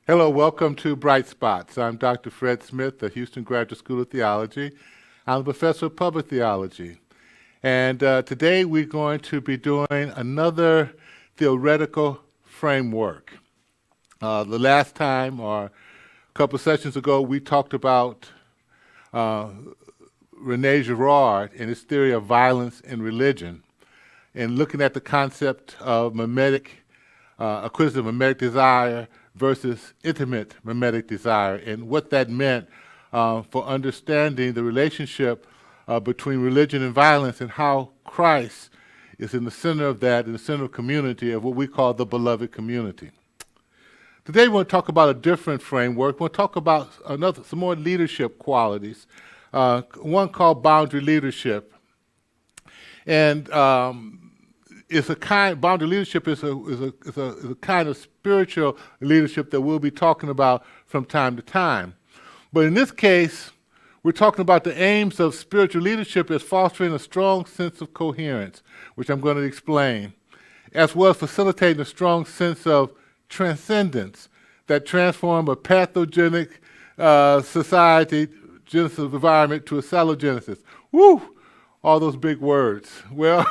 Hello, welcome to Bright Spots. I'm Dr. Fred Smith, the Houston Graduate School of Theology. I'm a professor of public theology. And today we're going to be doing another theoretical framework. The last time, or a couple of sessions ago, we talked about uh, Rene Girard and his theory of violence in religion, and looking at the concept of acquisitive mimetic desire versus intimate mimetic desire, and what that meant for understanding the relationship between religion and violence, and how Christ is in the center of that, in the center of community, of what we call the beloved community. Today we want to talk about a different framework. We'll talk about some more leadership qualities, one called boundary leadership. And boundary leadership is a kind of spiritual leadership that we'll be talking about from time to time. But in this case, we're talking about the aims of spiritual leadership as fostering a strong sense of coherence, which I'm going to explain, as well as facilitating a strong sense of transcendence that transform a pathogenic society, genesis environment, to a salogenesis. Woo! All those big words. Well,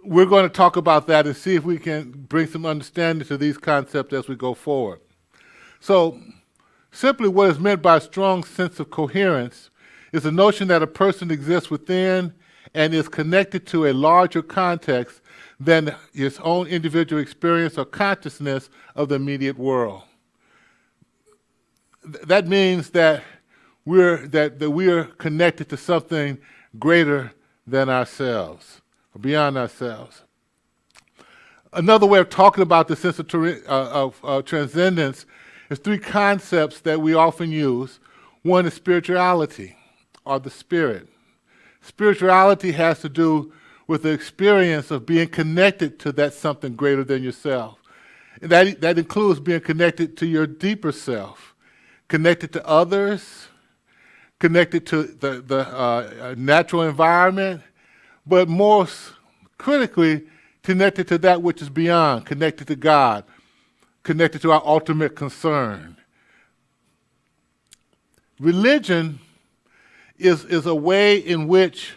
we're going to talk about that and see if we can bring some understanding to these concepts as we go forward. So, simply what is meant by a strong sense of coherence is the notion that a person exists within and is connected to a larger context than his own individual experience or consciousness of the immediate world. That means that we are connected to something greater than ourselves, or beyond ourselves. Another way of talking about the sense of transcendence is three concepts that we often use. One is spirituality, or the spirit. Spirituality has to do with the experience of being connected to that something greater than yourself. And that includes being connected to your deeper self, connected to others, connected to the natural environment, but most critically, connected to that which is beyond, connected to God, connected to our ultimate concern. Religion is a way in which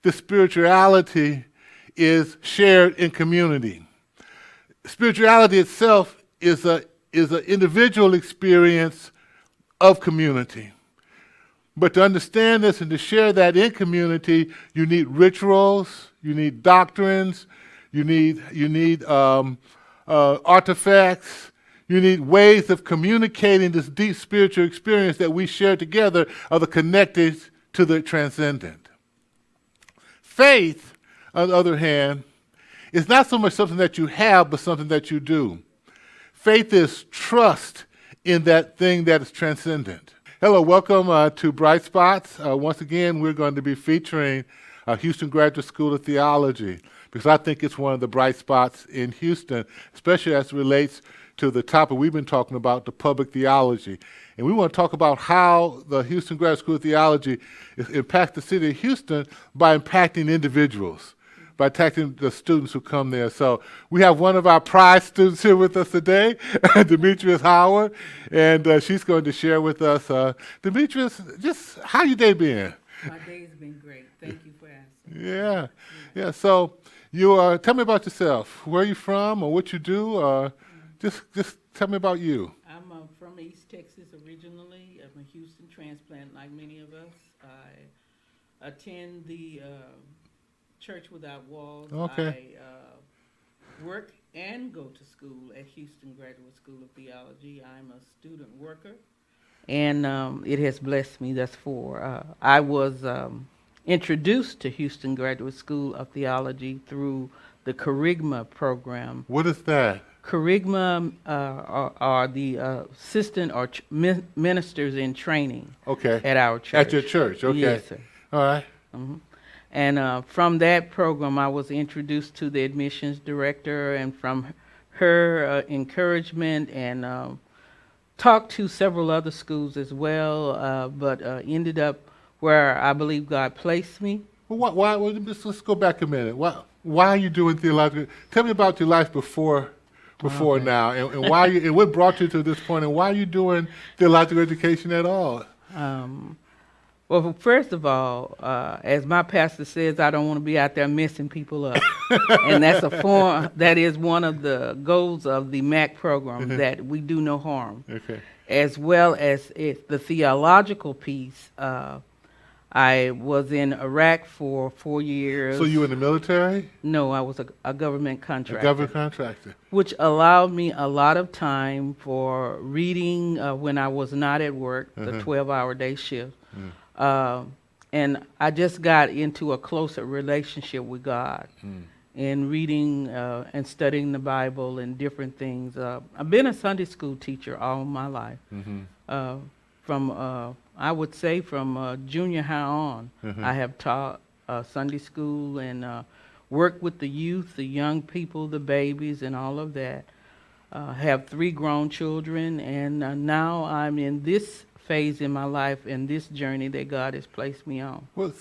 the spirituality is shared in community. Spirituality itself is an individual experience of community. But to understand this and to share that in community, you need rituals, you need doctrines, you need artifacts, you need ways of communicating this deep spiritual experience that we share together, of the connected to the transcendent. Faith, on the other hand, is not so much something that you have, but something that you do. Faith is trust in that thing that is transcendent. Hello, welcome to Bright Spots. Once again, we're going to be featuring Houston Graduate School of Theology, because I think it's one of the bright spots in Houston, especially as it relates to the topic we've been talking about, the public theology. And we want to talk about how the Houston Graduate School of Theology impacts the city of Houston by impacting individuals, by impacting the students who come there. So we have one of our prize students here with us today, Demetrius Howard, and she's going to share with us. Demetrius, just how your day been? My day's been great. Thank you for asking. Yeah. So you tell me about yourself. Where are you from, or what you do? Just tell me about you. I'm from East Texas originally. I'm a Houston transplant, like many of us. I attend the Church Without Walls. Okay. I work and go to school at Houston Graduate School of Theology. I'm a student worker, and it has blessed me thus far. I was introduced to Houston Graduate School of Theology through the Kerygma program. What is that? Kerygma are the assistant or ministers in training Okay. at our church. At your church, okay. Yes, sir. All right. And from that program, I was introduced to the admissions director, and from her encouragement, and talked to several other schools as well, but ended up where I believe God placed me. Well, let's go back a minute. Why are you doing theological? Tell me about your life before before Okay. now, and why you, and what brought you to this point, and why are you doing theological education at all? Um, well, first of all, as my pastor says, I don't want to be out there messing people up, and that's a form. That is one of the goals of the MAC program, that we do no harm, Okay. as well as the theological piece. I was in Iraq for 4 years. So you in the military? No, I was a government A contractor, government contractor. which allowed me a lot of time for reading when I was not at work, the 12-hour day shift. And I just got into a closer relationship with God and reading and studying the Bible and different things. I've been a Sunday school teacher all my life. From I would say from junior high on, I have taught Sunday school and worked with the youth, the young people, the babies, and all of that. Have 3 grown children, and now I'm in this phase in my life and this journey that God has placed me on. Well,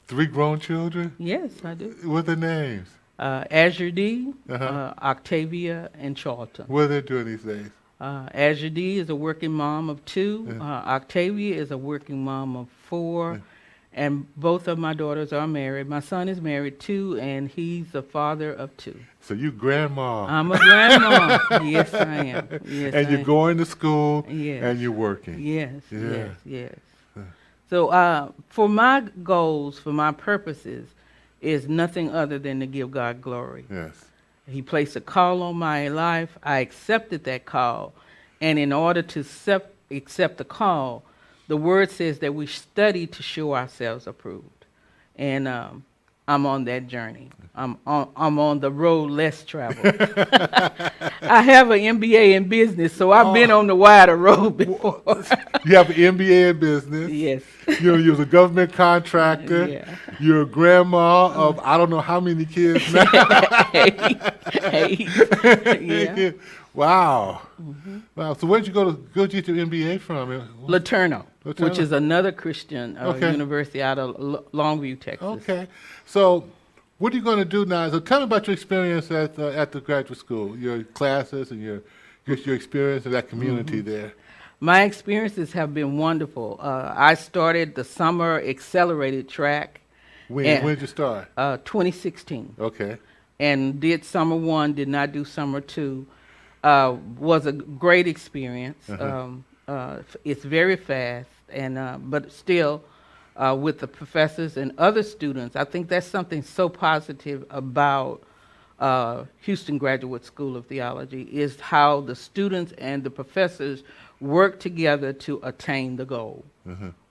3 grown children? Yes, I do. What are their names? Azure D, Uh-huh. Octavia, and Charlton. What are they doing these days? Azure D is a working mom of 2. Octavia is a working mom of 4. And both of my daughters are married. My son is married too, and he's the father of 2. So you grandma. I'm a grandma. Yes, I am. Yes, And I you're am. going to school Yes. and you're working. Yes, Yeah. yes. So for my goals, for my purposes, is nothing other than to give God glory. Yes. He placed a call on my life. I accepted that call. And in order to accept the call, the word says that we study to show ourselves approved. And I'm on that journey. I'm on the road less traveled. I have an MBA in business, so I've been on the wider road before. You have an MBA in business. Yes. You're a government contractor. Yeah. You're a grandma of I don't know how many kids now. Hey. Yeah. Wow. Wow. So where'd you go to get your MBA from? Laterno, which Laterno. is another Christian Okay. university out of Longview, Texas. Okay. So what are you going to do now? So tell me about your experience at the graduate school, your classes and your experience in that community there. My experiences have been wonderful. I started the summer accelerated track When Yeah. did you start? 2016 Okay. and did summer 1, did not do summer 2. Was a great experience. It's very fast, and but still, with the professors and other students, I think that's something so positive about Houston Graduate School of Theology is how the students and the professors work together to attain the goal.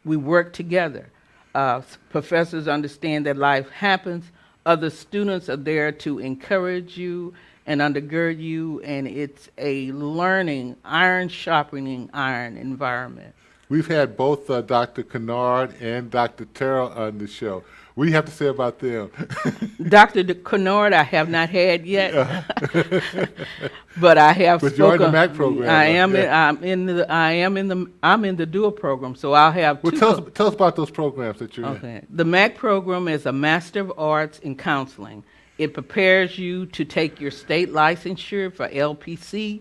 We work together. Professors understand that life happens. Other students are there to encourage you and undergird you, and it's a learning, iron sharpening iron environment. We've had both Dr. Kennard and Dr. Terrell on the show. What do you have to say about them? Dr. Kennard, I have not had yet, but I have But spoken. you're in the MAC program, I am. yeah. I'm in the dual program, so I'll have Well, two. tell us about those programs that you're in. Okay. The MAC program is a Master of Arts in Counseling. It prepares you to take your state licensure for LPC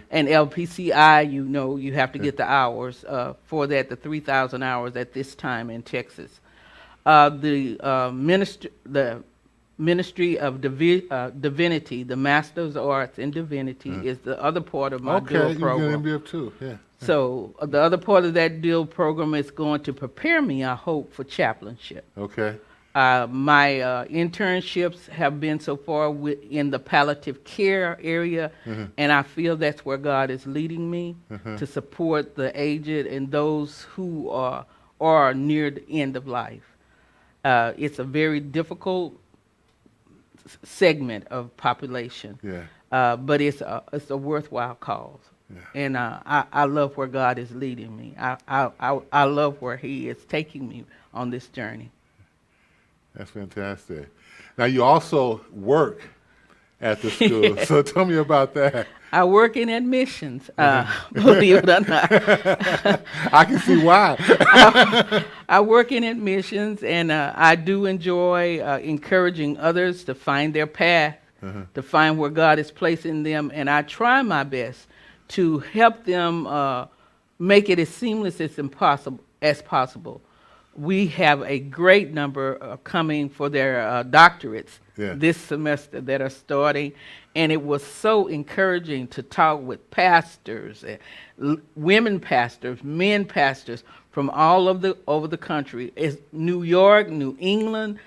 and LPCI. You know, you have to get the hours for that, the 3,000 hours at this time in Texas. The Ministry of Divinity, the Master's of Arts in Divinity, is the other part of my Okay, dual you're program. going to MBF too, yeah. So the other part of that dual program is going to prepare me, I hope, for chaplainship. Okay. My internships have been so far in the palliative care area, and I feel that's where God is leading me to support the aged and those who are near the end of life. It's a very difficult segment of population, Yeah. but it's a worthwhile cause. Yeah. And I love where God is leading me. I love where He is taking me on this journey. That's fantastic. Now, you also work at the school, so tell me about that. I work in admissions, believe it or not. I can see why. I work in admissions, and I do enjoy encouraging others to find their path to find where God is placing them, and I try my best to help them make it as seamless as possible. We have a great number coming for their doctorates Yeah. this semester that are starting, and it was so encouraging to talk with pastors, women pastors, men pastors from all over the country. It's New York, New England,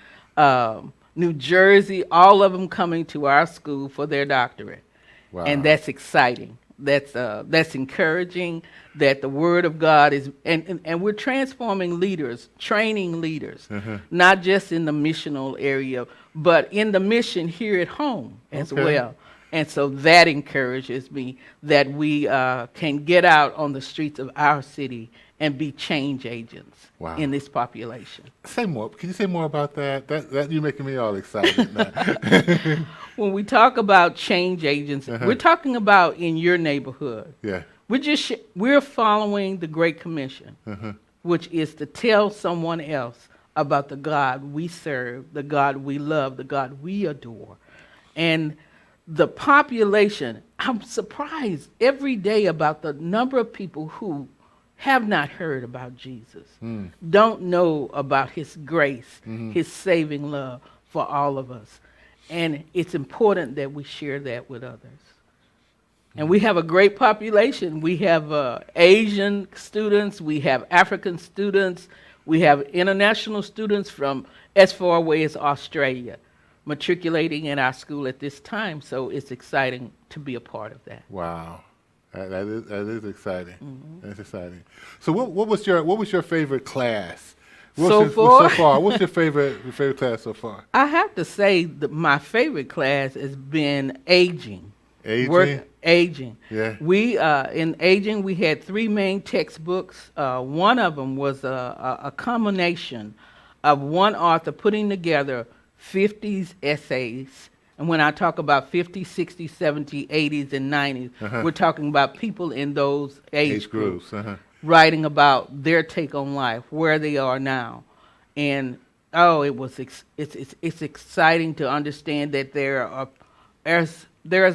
New Jersey, all of them coming to our school for their doctorate. Wow. And that's exciting. That's encouraging that the Word of God is, and we're transforming leaders, training leaders, not just in the missional area, but in the mission here at home as Okay. well. And so that encourages me that we can get out on the streets of our city and be change agents Wow. in this population. Say more. Can you say more about that? That you're making me all excited now. When we talk about change agents, we're talking about in your neighborhood. Yeah. We're following the Great Commission, which is to tell someone else about the God we serve, the God we love, the God we adore. And the population, I'm surprised every day about the number of people who have not heard about Jesus, don't know about his grace, his saving love for all of us. And it's important that we share that with others. And we have a great population. We have Asian students, we have African students, we have international students from as far away as Australia matriculating in our school at this time. So it's exciting to be a part of that. Wow. That is exciting. That's exciting. So what was your favorite class? So far? What's your favorite class so far? I have to say that my favorite class has been aging. Aging? Aging. Yeah. We in aging we had 3 main textbooks. One of them was a combination of one author putting together 50s essays. And when I talk about 50s, 60s, 70s, 80s, and 90s, we're talking about people in those age groups. Writing about their take on life, where they are now, and it's exciting to understand that there's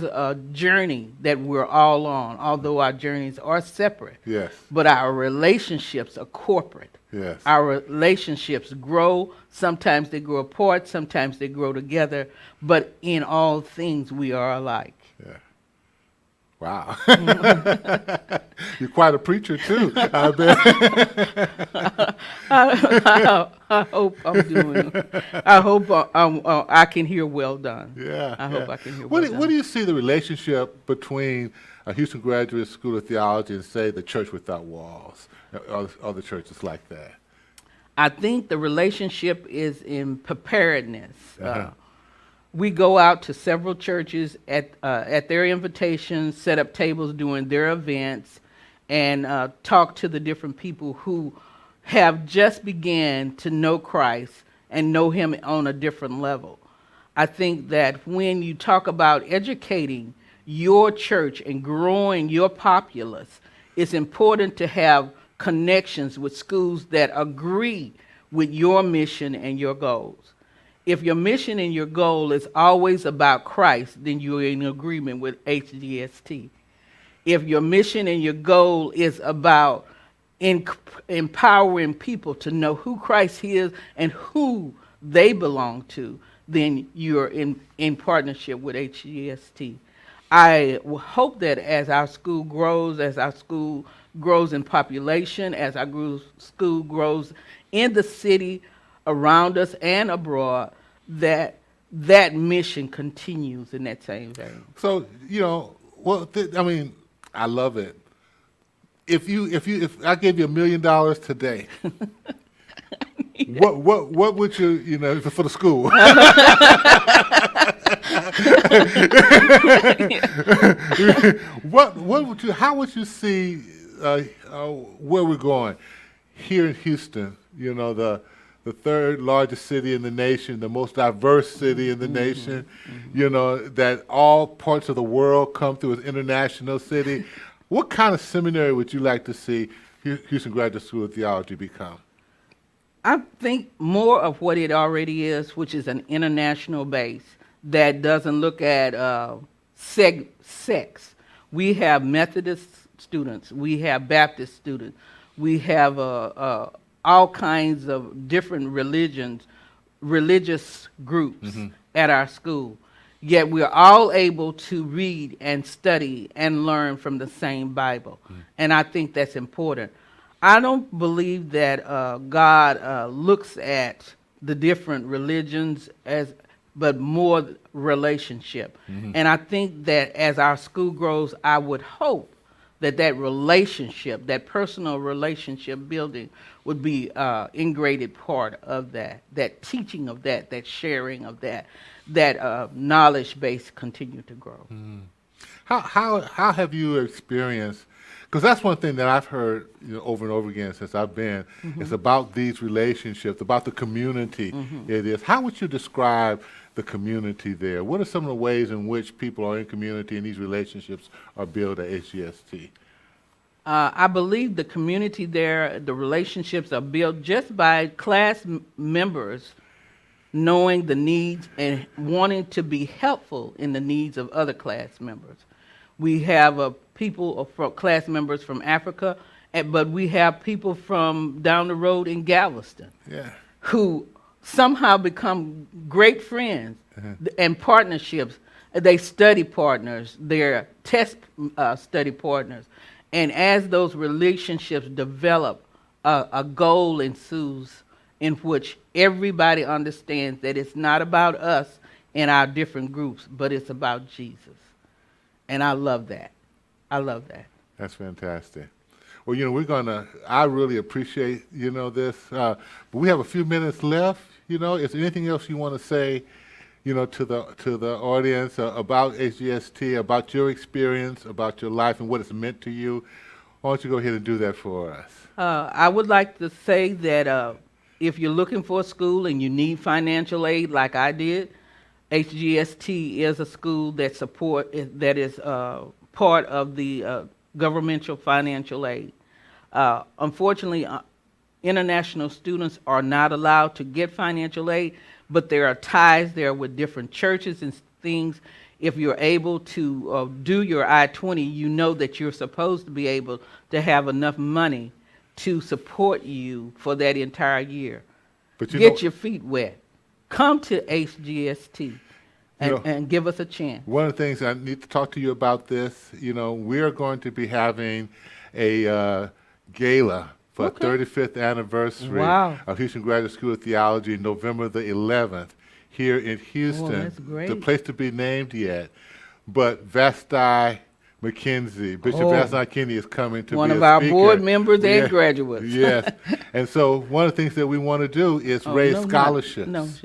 a journey that we're all on, although our journeys are separate. Yes. But our relationships are corporate. Yes. Our relationships grow. Sometimes they grow apart. Sometimes they grow together. But in all things, we are alike. Yeah. Wow. You're quite a preacher too, I bet. I hope I'm doing. I hope I can hear well done. Yeah. I hope I can hear What well done. do you see the relationship between a Houston Graduate School of Theology and, say, the Church Without Walls, or other churches like that? I think the relationship is in preparedness. We go out to several churches at their invitation, set up tables during their events, and talk to the different people who have just began to know Christ and know him on a different level. I think that when you talk about educating your church and growing your populace, it's important to have connections with schools that agree with your mission and your goals. If your mission and your goal is always about Christ, then you're in agreement with HGST. If your mission and your goal is about empowering people to know who Christ is and who they belong to, then you're in partnership with HGST. I hope that as our school grows in population, as our school grows in the city, around us and abroad, that mission continues in that same vein. So, I love it. If I gave you $1 million today, what would you, for the school? How would you see where we're going here in Houston? The third largest city in the nation, the most diverse city in the nation, that all parts of the world come through as international city. What kind of seminary would you like to see Houston Graduate School of Theology become? I think more of what it already is, which is an international base that doesn't look at sex. We have Methodist students, we have Baptist students, we have all kinds of different religious groups at our school. Yet we're all able to read and study and learn from the same Bible. And I think that's important. I don't believe that God looks at the different religions but more relationship. And I think that as our school grows, I would hope that relationship, that personal relationship building would be integrated part of that teaching of that sharing of that knowledge base continue to grow. How have you experienced? Because that's one thing that I've heard, over and over again since I've been. It's about these relationships, about the community. It is. How would you describe the community there? What are some of the ways in which people are in community and these relationships are built at HGST? I believe the community there, the relationships are built just by class members knowing the needs and wanting to be helpful in the needs of other class members. We have class members from Africa, but we have people from down the road in Galveston who somehow become great friends and partnerships. They study partners, they're test study partners. And as those relationships develop, a goal ensues in which everybody understands that it's not about us and our different groups, but it's about Jesus. And I love that. I love that. That's fantastic. Well, I really appreciate, this. But we have a few minutes left. Is there anything else you want to say, to the audience about HGST, about your experience, about your life and what it's meant to you? Why don't you go ahead and do that for us? I would like to say that if you're looking for a school and you need financial aid like I did, HGST is a school that is part of the governmental financial aid. Unfortunately, international students are not allowed to get financial aid, but there are ties there with different churches and things. If you're able to do your I-20, you know that you're supposed to be able to have enough money to support you for that entire year. But get your feet wet. Come to HGST and give us a chance. One of the things I need to talk to you about this, we're going to be having a gala for 35th anniversary of Houston Graduate School of Theology, November the 11th, here in Houston. Oh, that's great. The place to be named yet, but Vasti McKenzie, Bishop Vasti McKenzie is coming to one be of a our speaker. board members and graduates. Yes, and so one of the things that we want to do is raise scholarships.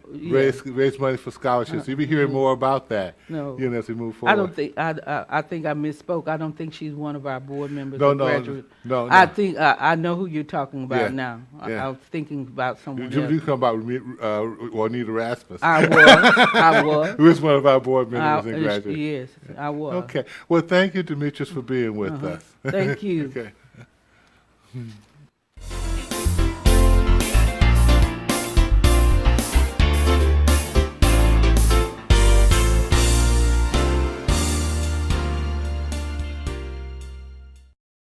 Raise money for scholarships. You'll be hearing more about that. As we move forward. I don't think I think I misspoke. I don't think she's one of our board members No, or no, graduates. no. I think I know who you're talking about now. Yeah. I was thinking about someone You else. come about Juanita Rasmus. I was. Who is one of our board members and graduates. Yes, I was. Okay. Well, thank you, Demetrius, for being with us. Thank you. Okay.